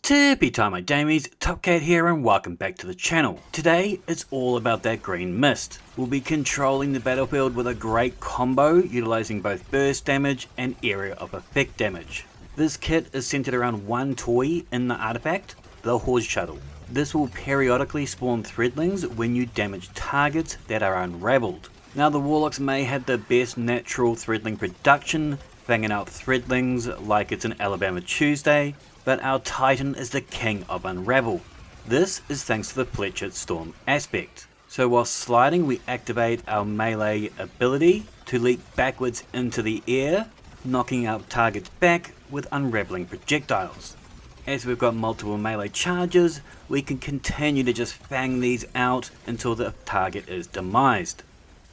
Tippy time my damies, Top Cat here and welcome back to the channel. Today it's all about that green mist. We'll be controlling the battlefield with a great combo utilizing both burst damage and area of effect damage. This kit is centered around one toy in the artifact, the Horse Shuttle. This will periodically spawn threadlings when you damage targets that are unraveled. Now the Warlocks may have the best natural threadling production, fanging out threadlings like it's an Alabama Tuesday, but our Titan is the king of Unravel. This is thanks to the Fletched Storm aspect. So while sliding we activate our melee ability to leap backwards into the air, knocking our targets back with unraveling projectiles. As we've got multiple melee charges, we can continue to just fang these out until the target is demised.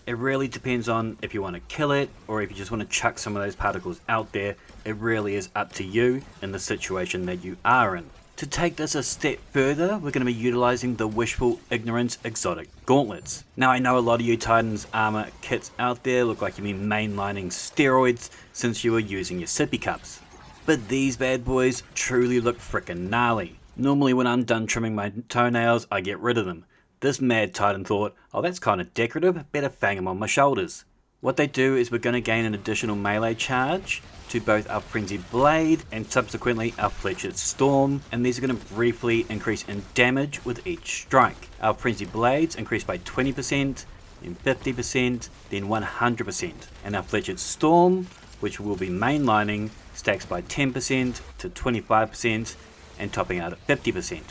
It really depends on if you want to kill it or if you just want to chuck some of those particles out there. It really is up to you in the situation that you are in. To take this a step further, we're going to be utilizing the Wishful Ignorance Exotic Gauntlets. Now I know a lot of you Titans armor kits out there look like you've been mainlining steroids since you were using your sippy cups. But these bad boys truly look frickin' gnarly. Normally when I'm done trimming my toenails, I get rid of them. This mad Titan thought, oh that's kinda decorative, better fang them on my shoulders. What they do is we're going to gain an additional melee charge to both our Frenzied Blade and subsequently our Fletched Storm, and these are going to briefly increase in damage with each strike. Our Frenzied Blades increase by 20%, then 50%, then 100%, and our Fletched Storm, which we'll be mainlining, stacks by 10% to 25% and topping out at 50%.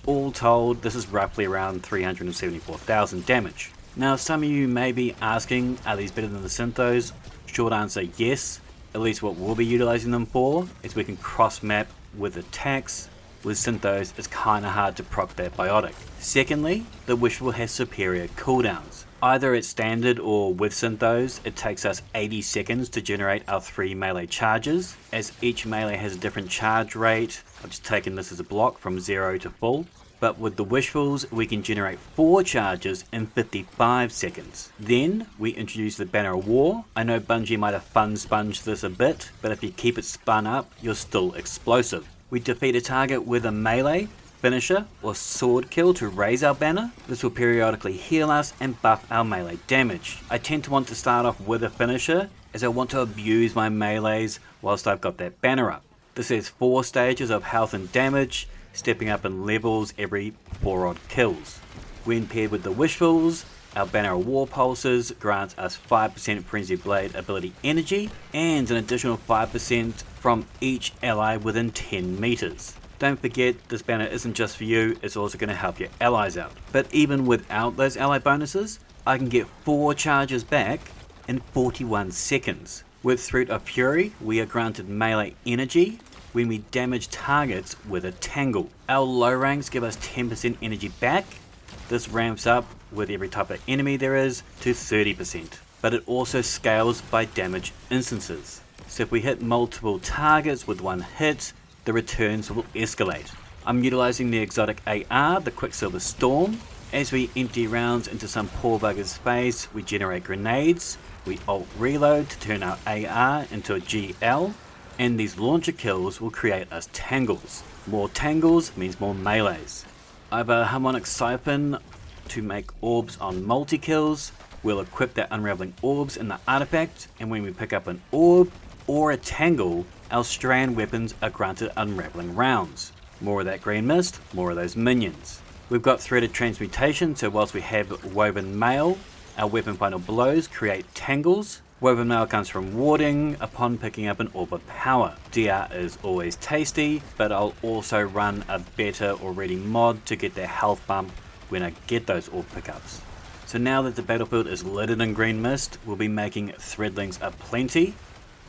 All told, this is roughly around 374,000 damage. Now some of you may be asking, are these better than the Synthos? Short answer, yes. At least what we'll be utilizing them for is we can cross map with attacks. With Synthos, it's kinda hard to proc that biotic. Secondly, the Wishful has superior cooldowns. Either at standard or with Synthos, it takes us 80 seconds to generate our 3 melee charges, as each melee has a different charge rate. I've just taken this as a block from 0 to full. But with the Wishfuls, we can generate 4 charges in 55 seconds. Then, we introduce the Banner of War. I know Bungie might have fun sponged this a bit, but if you keep it spun up, you're still explosive. We defeat a target with a melee, finisher, or sword kill to raise our banner. This will periodically heal us and buff our melee damage. I tend to want to start off with a finisher, as I want to abuse my melees whilst I've got that banner up. This has 4 stages of health and damage, stepping up in levels every 4 odd kills. When paired with the Wishfuls, our Banner of War pulses grants us 5% Frenzied Blade ability energy and an additional 5% from each ally within 10 meters. Don't forget, this banner isn't just for you, it's also going to help your allies out. But even without those ally bonuses, I can get 4 charges back in 41 seconds. With Threat of Fury, we are granted melee energy when we damage targets with a Tangle. Our low ranks give us 10% energy back. This ramps up with every type of enemy there is to 30%, but it also scales by damage instances. So if we hit multiple targets with one hit, the returns will escalate. I'm utilizing the exotic AR, the Quicksilver Storm. As we empty rounds into some poor bugger's face, we generate grenades. We alt reload to turn our AR into a GL. And these launcher kills will create us Tangles. More Tangles means more melees. I have a Harmonic Siphon to make orbs on multi-kills. We'll equip that unraveling orbs in the artifact, and when we pick up an orb or a Tangle, our Strand weapons are granted unraveling rounds. More of that green mist, more of those minions. We've got Threaded Transmutation, so whilst we have Woven Mail, our weapon final blows create Tangles. Woven Mail comes from warding upon picking up an Orb of Power. DR is always tasty, but I'll also run a better already mod to get their health bump when I get those orb pickups. So now that the battlefield is littered in green mist, we'll be making threadlings aplenty.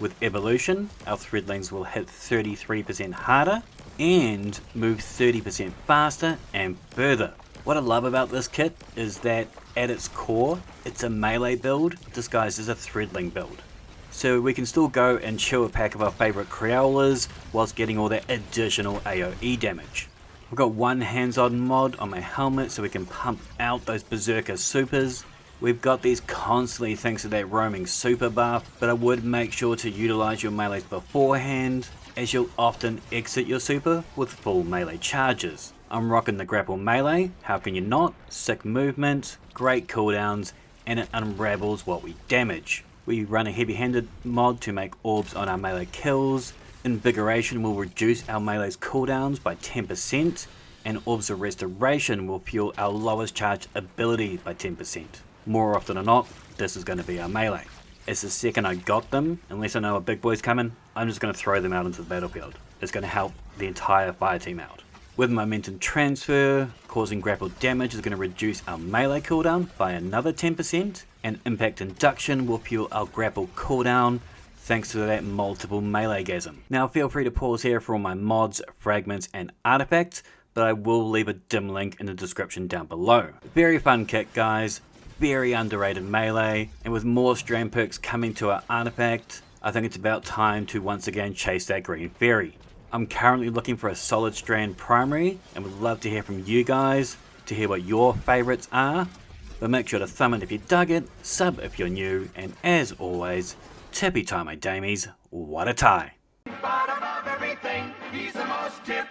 With evolution, our threadlings will hit 33% harder and move 30% faster and further. What I love about this kit is that at its core, it's a melee build disguised as a threadling build. So we can still go and chill a pack of our favourite Crayolas whilst getting all that additional AoE damage. I've got one hands-on mod on my helmet so we can pump out those Berserker supers. We've got these constantly thanks to that roaming super buff, but I would make sure to utilise your melees beforehand. as you'll often exit your super with full melee charges. I'm rocking the grapple melee, how can you not? Sick movement, great cooldowns, and it unravels what we damage. We run a heavy-handed mod to make orbs on our melee kills. Invigoration will reduce our melee's cooldowns by 10%, and Orbs of Restoration will fuel our lowest charge ability by 10%. More often than not, this is going to be our melee. As the second I got them, unless I know a big boy's coming, I'm just going to throw them out into the battlefield. It's going to help the entire fire team out. With Momentum Transfer, causing grapple damage is going to reduce our melee cooldown by another 10%, and Impact Induction will fuel our grapple cooldown thanks to that multiple melee-gasm. Now feel free to pause here for all my mods, fragments, and artifacts, but I will leave a dim link in the description down below. Very fun kit, guys, very underrated melee, and with more Strand perks coming to our artifact, I think it's about time to once again chase that green fairy. I'm currently looking for a solid Strand primary, and would love to hear from you guys to hear what your favourites are. But make sure to thumb it if you dug it, sub if you're new, and as always, tippy tie my damies, what a tie. Bottom of everything, he's the most tip.